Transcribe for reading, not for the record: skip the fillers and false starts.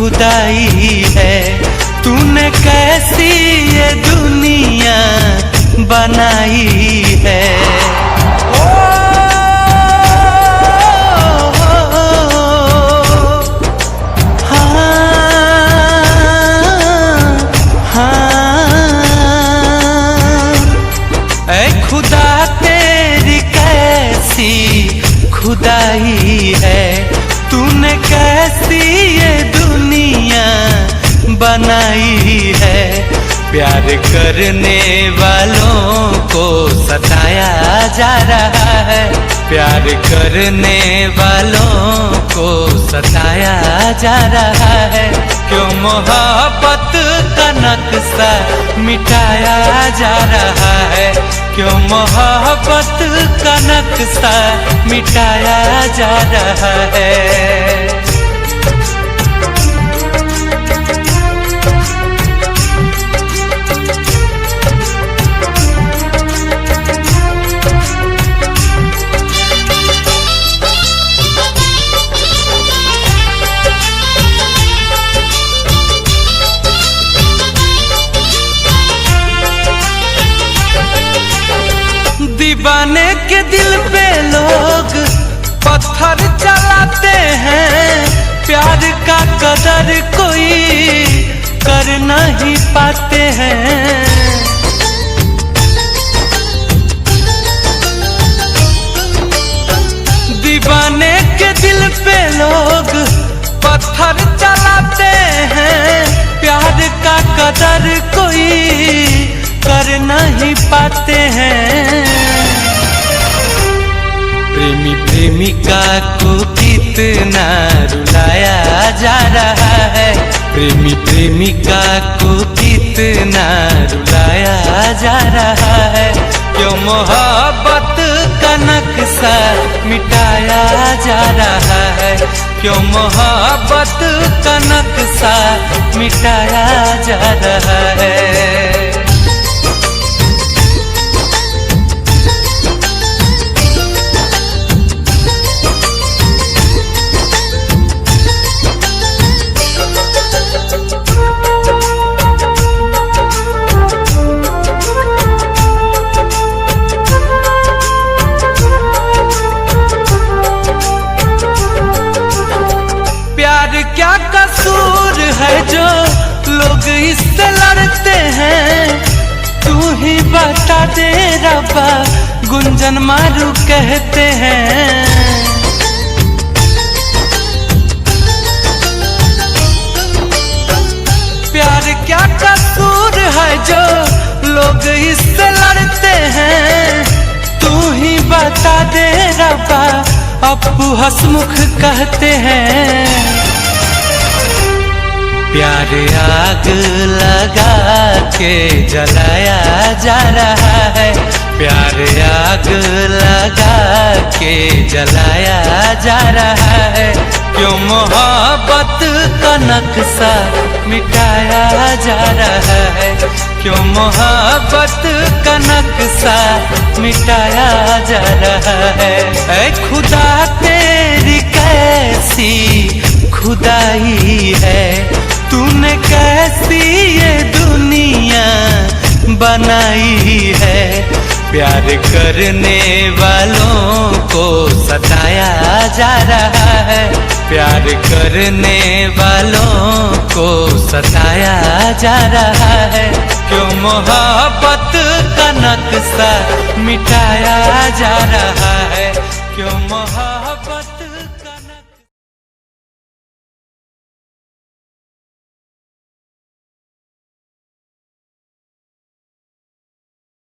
खुदाई है। तूने कैसी ये दुनिया बनाई है। खुदा तेरी कैसी खुदाई है। तूने कैसी ये दुनिया बनाई है। प्यार करने वालों को सताया जा रहा है। प्यार करने वालों को सताया जा रहा है। क्यों मोहब्बत का नक्शा मिटाया जा रहा है। क्यों मोहब्बत का नक्शा मिटाया जा रहा है। दीवाने के दिल पे लोग पत्थर चलाते हैं। प्यार का कदर कोई कर नहीं पाते हैं। दीवाने के दिल पे लोग पत्थर चलाते हैं। प्यार का कदर कोई कर नहीं पाते हैं। प्रेमी प्रेमिका को कितना रुलाया जा रहा है। प्रेमी प्रेमिका को कितना रुलाया जा रहा है। क्यों मोहब्बत का नक्शा मिटाया जा रहा है। क्यों मोहब्बत का नक्शा मिटाया जा रहा है। क्या कसूर है जो लोग इससे लड़ते हैं। तू ही बता दे रब्बा गुंजन मारू कहते हैं। प्यार क्या कसूर है जो लोग इससे लड़ते हैं। तू ही बता दे रब्बा अपू हंसमुख कहते हैं। प्यार आग लगा के जलाया जा रहा है। प्यार आग लगा के जलाया जा रहा है। क्यों मोहब्बत का नक्शा मिटाया जा रहा है। क्यों मोहब्बत का नक्शा मिटाया जा रहा है। ऐ खुदा तेरी कैसी खुदाई है। तूने कैसी ये दुनिया बनाई है। प्यार करने वालों को सताया जा रहा है। प्यार करने वालों को सताया जा रहा है। क्यों मोहब्बत का नक्शा मिटाया जा रहा है। क्यों मोहब्बत